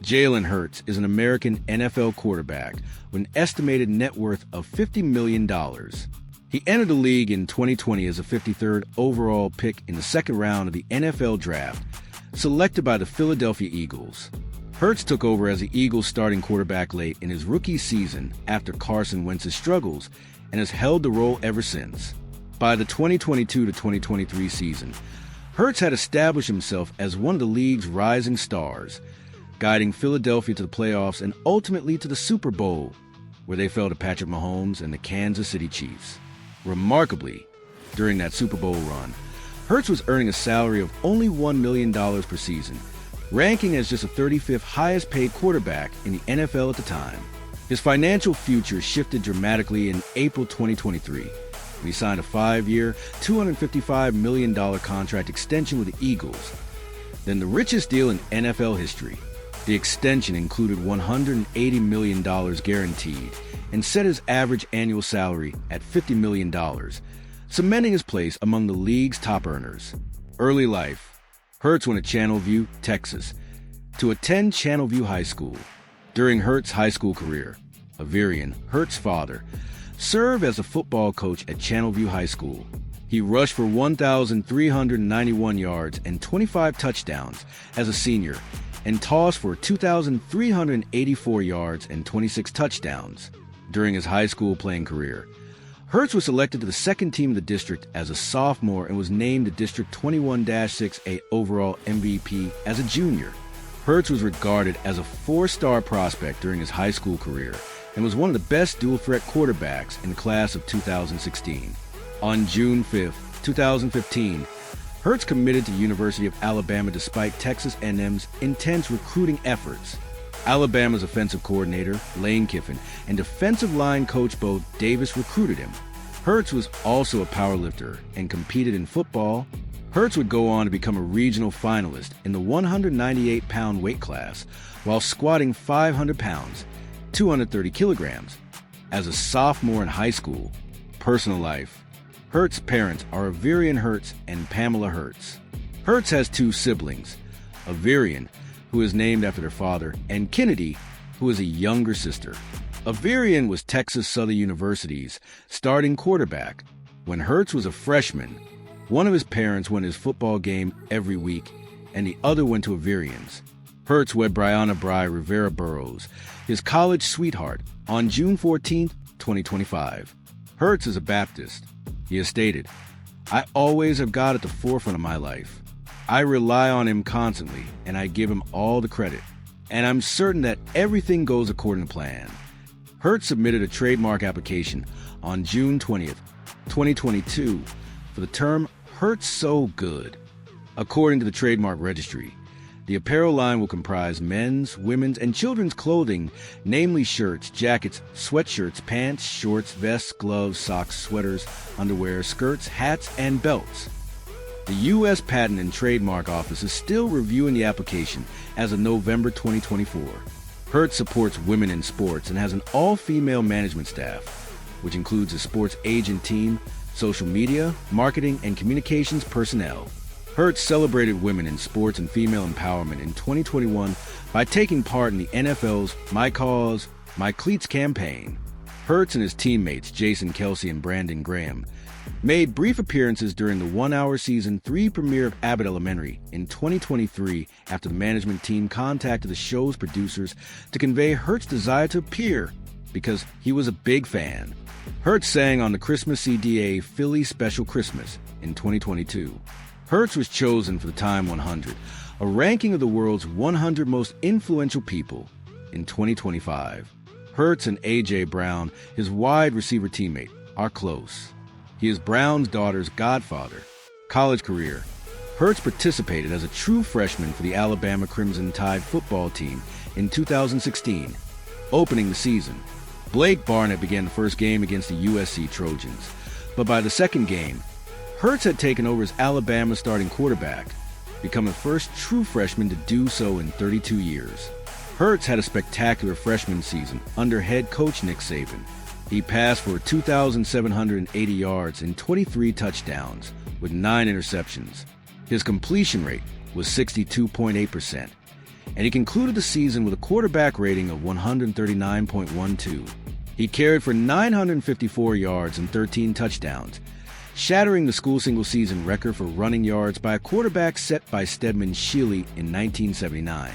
Jalen Hurts is an American NFL quarterback with an estimated net worth of $50 million. He entered the league in 2020 as a 53rd overall pick in the second round of the NFL Draft, selected by the Philadelphia Eagles. Hurts took over as the Eagles' starting quarterback late in his rookie season after Carson Wentz's struggles and has held the role ever since. By the 2022-2023 season, Hurts had established himself as one of the league's rising stars, guiding Philadelphia to the playoffs and ultimately to the Super Bowl, where they fell to Patrick Mahomes and the Kansas City Chiefs. Remarkably, during that Super Bowl run, Hurts was earning a salary of only $1 million per season, ranking as just the 35th highest-paid quarterback in the NFL at the time. His financial future shifted dramatically in April 2023, when he signed a 5-year, $255 million contract extension with the Eagles, then the richest deal in NFL history. The extension included $180 million guaranteed and set his average annual salary at $50 million, cementing his place among the league's top earners. Early life: Hurts went to Channelview, Texas, to attend Channelview High School. During Hurts' high school career, Averian, Hurts' father, served as a football coach at Channelview High School. He rushed for 1,391 yards and 25 touchdowns as a senior, and tossed for 2,384 yards and 26 touchdowns. During his high school playing career, Hurts was selected to the second team of the district as a sophomore and was named the District 21-6A overall MVP as a junior. Hurts was regarded as a 4-star prospect during his high school career and was one of the best dual-threat quarterbacks in the class of 2016. On June 5, 2015, Hurts committed to the University of Alabama despite Texas A&M's intense recruiting efforts. Alabama's offensive coordinator, Lane Kiffin, and defensive line coach Bo Davis recruited him. Hurts was also a powerlifter and competed in football. Hurts would go on to become a regional finalist in the 198-pound weight class while squatting 500 pounds, 230 kilograms. As a sophomore in high school. Personal life: Hurts' parents are Averian Hurts and Pamela Hurts. Hurts has 2 siblings, Averian, who is named after their father, and Kennedy, who is a younger sister. Averian was Texas Southern University's starting quarterback. When Hurts was a freshman, one of his parents went to his football game every week, and the other went to Averian's. Hurts wed Bry Burrows, his college sweetheart, on June 14, 2025. Hurts is a Baptist. He has stated, "I always have God at the forefront of my life. I rely on him constantly, and I give him all the credit. And I'm certain that everything goes according to plan." Hurts submitted a trademark application on June 20th, 2022 for the term "Hurts So Good." According to the Trademark Registry, the apparel line will comprise men's, women's, and children's clothing, namely shirts, jackets, sweatshirts, pants, shorts, vests, gloves, socks, sweaters, underwear, skirts, hats, and belts. The U.S. Patent and Trademark Office is still reviewing the application as of November 2024. Hurts supports women in sports and has an all-female management staff, which includes a sports agent team, social media, marketing, and communications personnel. Hurts celebrated women in sports and female empowerment in 2021 by taking part in the NFL's My Cause, My Cleats campaign. Hurts and his teammates Jason Kelsey and Brandon Graham made brief appearances during the 1-hour Season 3 premiere of Abbott Elementary in 2023 after the management team contacted the show's producers to convey Hurts' desire to appear because he was a big fan. Hurts sang on the Christmas CDA Philly Special Christmas in 2022. Hurts was chosen for the Time 100, a ranking of the world's 100 most influential people, in 2025. Hurts and A.J. Brown, his wide receiver teammate, are close. He is Brown's daughter's godfather. College career: Hurts participated as a true freshman for the Alabama Crimson Tide football team in 2016. Opening the season, Blake Barnett began the first game against the USC Trojans, but by the second game, Hurts had taken over as Alabama's starting quarterback, becoming the first true freshman to do so in 32 years. Hurts had a spectacular freshman season under head coach Nick Saban. He passed for 2,780 yards and 23 touchdowns with 9 interceptions. His completion rate was 62.8%. and he concluded the season with a quarterback rating of 139.12. He carried for 954 yards and 13 touchdowns, shattering the school single-season record for running yards by a quarterback set by Stedman Shealy in 1979.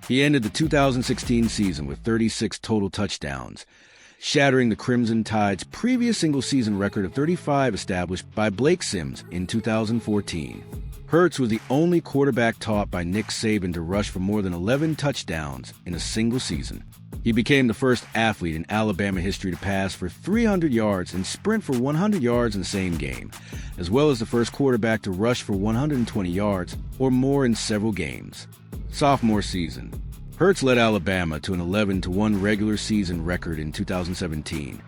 He ended the 2016 season with 36 total touchdowns, shattering the Crimson Tide's previous single-season record of 35 established by Blake Sims in 2014. Hurts was the only quarterback taught by Nick Saban to rush for more than 11 touchdowns in a single season. He became the first athlete in Alabama history to pass for 300 yards and sprint for 100 yards in the same game, as well as the first quarterback to rush for 120 yards or more in several games. Sophomore season. Hurts led Alabama to an 11-1 regular season record in 2017,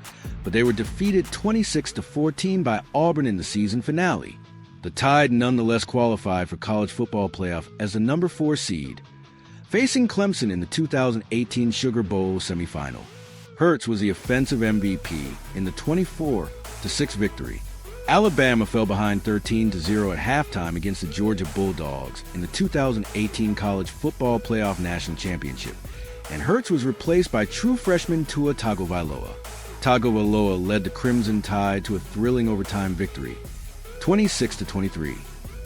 but they were defeated 26-14 by Auburn in the season finale. The Tide nonetheless qualified for college football playoff as the number 4 seed, facing Clemson in the 2018 Sugar Bowl semifinal. Hurts was the offensive MVP in the 24-6 victory. Alabama fell behind 13-0 at halftime against the Georgia Bulldogs in the 2018 College Football Playoff National Championship, and Hurts was replaced by true freshman Tua Tagovailoa. Tagovailoa led the Crimson Tide to a thrilling overtime victory, 26-23.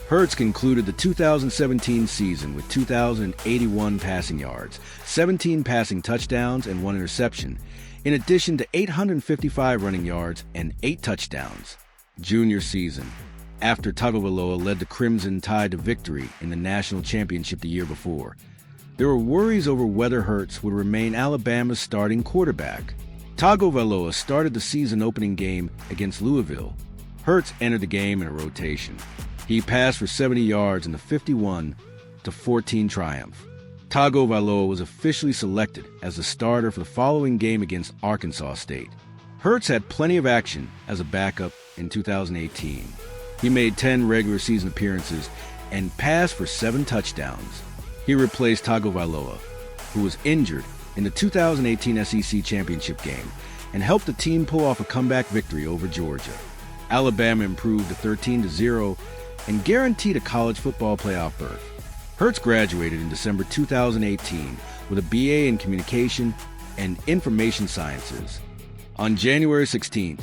Hurts concluded the 2017 season with 2,081 passing yards, 17 passing touchdowns, and 1 interception, in addition to 855 running yards and 8 touchdowns. Junior season. After Tagovailoa led the Crimson Tide to victory in the national championship the year before, there were worries over whether Hurts would remain Alabama's starting quarterback. Tagovailoa started the season opening game against Louisville. Hurts entered the game in a rotation. He passed for 70 yards in the 51-14 triumph. Tagovailoa was officially selected as the starter for the following game against Arkansas State. Hurts had plenty of action as a backup in 2018. He made 10 regular season appearances and passed for 7 touchdowns. He replaced Tagovailoa, who was injured in the 2018 SEC championship game, and helped the team pull off a comeback victory over Georgia. Alabama improved to 13-0 and guaranteed a college football playoff berth. Hurts graduated in December 2018 with a BA in Communication and Information Sciences. On January 16,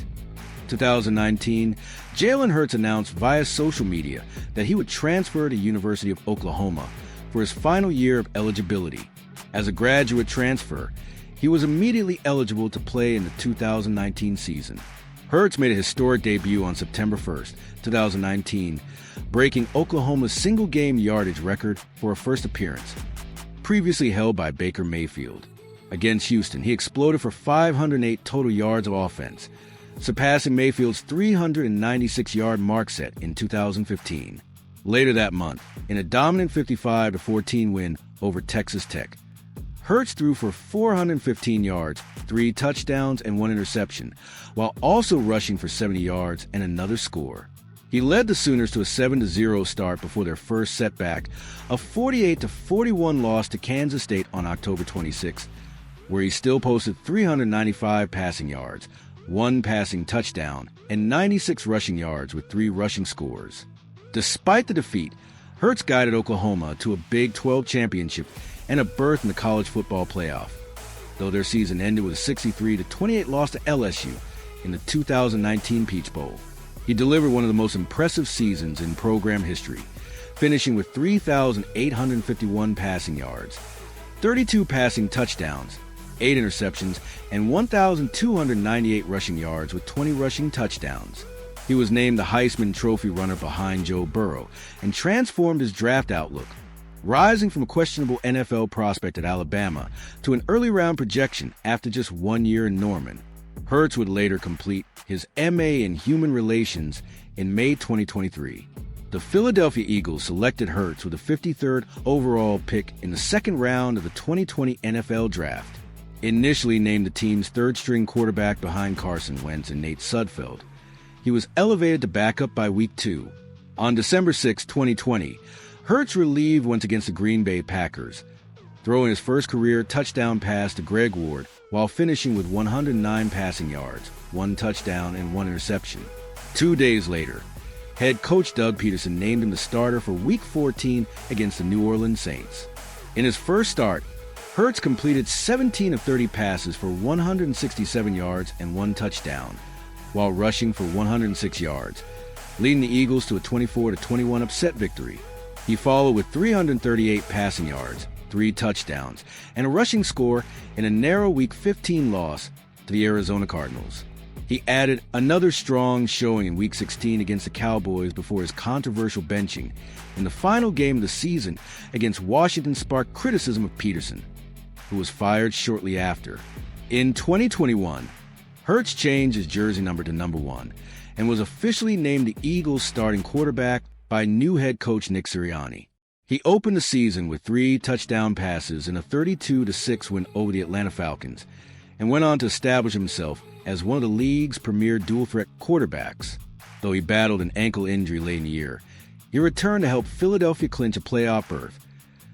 2019, Jalen Hurts announced via social media that he would transfer to University of Oklahoma for his final year of eligibility. As a graduate transfer, he was immediately eligible to play in the 2019 season. Hurts made a historic debut on September 1, 2019, breaking Oklahoma's single-game yardage record for a first appearance, previously held by Baker Mayfield. Against Houston, he exploded for 508 total yards of offense, surpassing Mayfield's 396-yard mark set in 2015. Later that month, in a dominant 55-14 win over Texas Tech, Hurts threw for 415 yards, 3 touchdowns, and 1 interception, while also rushing for 70 yards and another score. He led the Sooners to a 7-0 start before their first setback, a 48-41 loss to Kansas State on October 26th, where he still posted 395 passing yards, 1 passing touchdown, and 96 rushing yards with 3 rushing scores. Despite the defeat, Hurts guided Oklahoma to a Big 12 championship and a berth in the college football playoff, though their season ended with a 63-28 loss to LSU in the 2019 Peach Bowl. He delivered one of the most impressive seasons in program history, finishing with 3,851 passing yards, 32 passing touchdowns, 8 interceptions, and 1,298 rushing yards with 20 rushing touchdowns. He was named the Heisman Trophy runner behind Joe Burrow and transformed his draft outlook, rising from a questionable NFL prospect at Alabama to an early round projection after just 1 year in Norman. Hurts would later complete his MA in Human Relations in May 2023. The Philadelphia Eagles selected Hurts with the 53rd overall pick in the second round of the 2020 NFL Draft. Initially named the team's third-string quarterback behind Carson Wentz and Nate Sudfeld, he was elevated to backup by Week 2. On December 6, 2020, Hurts relieved once against the Green Bay Packers, throwing his first career touchdown pass to Greg Ward while finishing with 109 passing yards, 1 touchdown, and 1 interception. 2 days later, head coach Doug Peterson named him the starter for Week 14 against the New Orleans Saints. In his first start, Hurts completed 17 of 30 passes for 167 yards and 1 touchdown, while rushing for 106 yards, leading the Eagles to a 24-21 upset victory. He followed with 338 passing yards, 3 touchdowns, and a rushing score in a narrow Week 15 loss to the Arizona Cardinals. He added another strong showing in Week 16 against the Cowboys before his controversial benching in the final game of the season against Washington sparked criticism of Peterson, who was fired shortly after. In 2021, Hurts changed his jersey number to number 1 and was officially named the Eagles' starting quarterback by new head coach Nick Sirianni. He opened the season with 3 touchdown passes in a 32-6 win over the Atlanta Falcons and went on to establish himself as one of the league's premier dual-threat quarterbacks. Though he battled an ankle injury late in the year, he returned to help Philadelphia clinch a playoff berth,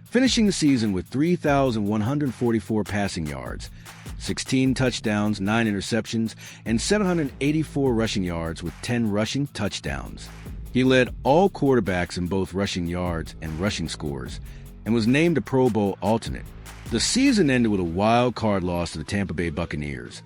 finishing the season with 3,144 passing yards, 16 touchdowns, 9 interceptions, and 784 rushing yards with 10 rushing touchdowns. He led all quarterbacks in both rushing yards and rushing scores and was named a Pro Bowl alternate. The season ended with a wild card loss to the Tampa Bay Buccaneers,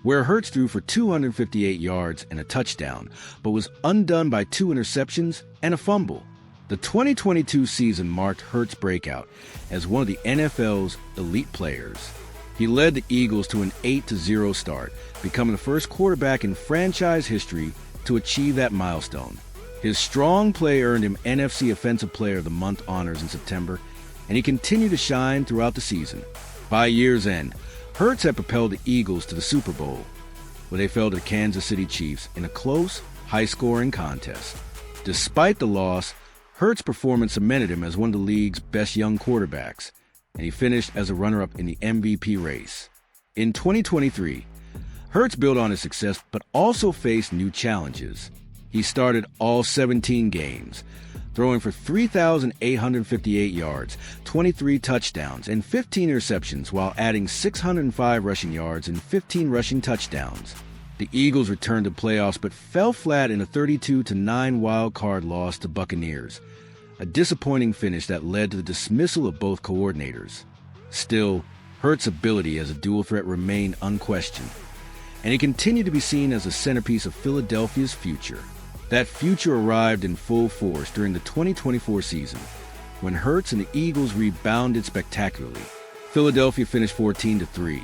where Hurts threw for 258 yards and a touchdown, but was undone by 2 interceptions and a fumble. The 2022 season marked Hurts' breakout as one of the NFL's elite players. He led the Eagles to an 8-0 start, becoming the first quarterback in franchise history to achieve that milestone. His strong play earned him NFC Offensive Player of the Month honors in September, and he continued to shine throughout the season. By year's end, Hurts had propelled the Eagles to the Super Bowl, where they fell to the Kansas City Chiefs in a close, high-scoring contest. Despite the loss, Hurts' performance cemented him as one of the league's best young quarterbacks, and he finished as a runner-up in the MVP race. In 2023, Hurts built on his success but also faced new challenges. He started all 17 games, throwing for 3,858 yards, 23 touchdowns, and 15 interceptions while adding 605 rushing yards and 15 rushing touchdowns. The Eagles returned to playoffs but fell flat in a 32-9 wild card loss to Buccaneers, a disappointing finish that led to the dismissal of both coordinators. Still, Hurts' ability as a dual threat remained unquestioned, and he continued to be seen as a centerpiece of Philadelphia's future. That future arrived in full force during the 2024 season, when Hurts and the Eagles rebounded spectacularly. Philadelphia finished 14-3,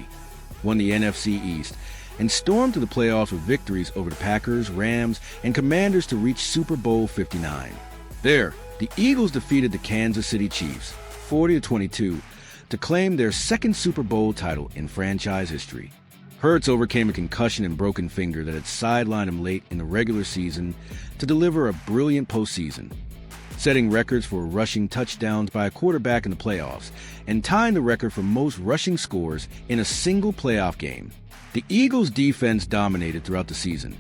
won the NFC East, and stormed to the playoffs with victories over the Packers, Rams, and Commanders to reach Super Bowl 59. There, the Eagles defeated the Kansas City Chiefs 40-22 to claim their second Super Bowl title in franchise history. Hurts overcame a concussion and broken finger that had sidelined him late in the regular season to deliver a brilliant postseason, setting records for rushing touchdowns by a quarterback in the playoffs and tying the record for most rushing scores in a single playoff game. The Eagles' defense dominated throughout the season,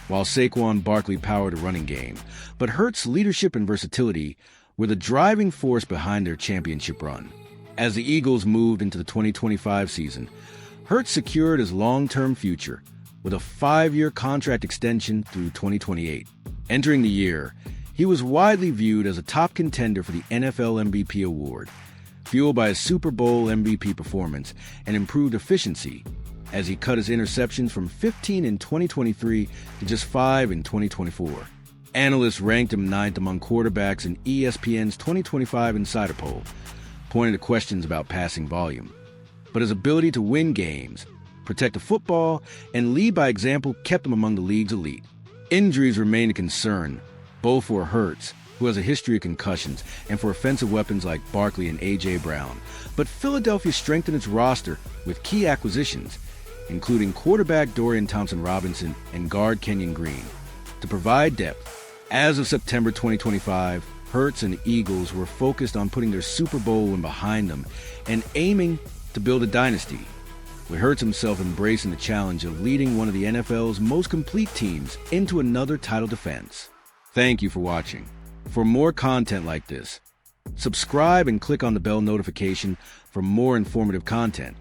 while Saquon Barkley powered a running game, but Hurts' leadership and versatility were the driving force behind their championship run. As the Eagles moved into the 2025 season, Hurts secured his long-term future with a 5-year contract extension through 2028. Entering the year, he was widely viewed as a top contender for the NFL MVP award, fueled by his Super Bowl MVP performance and improved efficiency as he cut his interceptions from 15 in 2023 to just 5 in 2024. Analysts ranked him 9th among quarterbacks in ESPN's 2025 Insider Poll, pointing to questions about passing volume. But his ability to win games, protect the football, and lead by example kept him among the league's elite. Injuries remain a concern, both for Hurts, who has a history of concussions, and for offensive weapons like Barkley and A.J. Brown. But Philadelphia strengthened its roster with key acquisitions, including quarterback Dorian Thompson-Robinson and guard Kenyon Green, to provide depth. As of September 2025, Hurts and the Eagles were focused on putting their Super Bowl win behind them and aiming to build a dynasty, with Hurts himself embracing the challenge of leading one of the NFL's most complete teams into another title defense. Thank you for watching. For more content like this, subscribe and click on the bell notification for more informative content.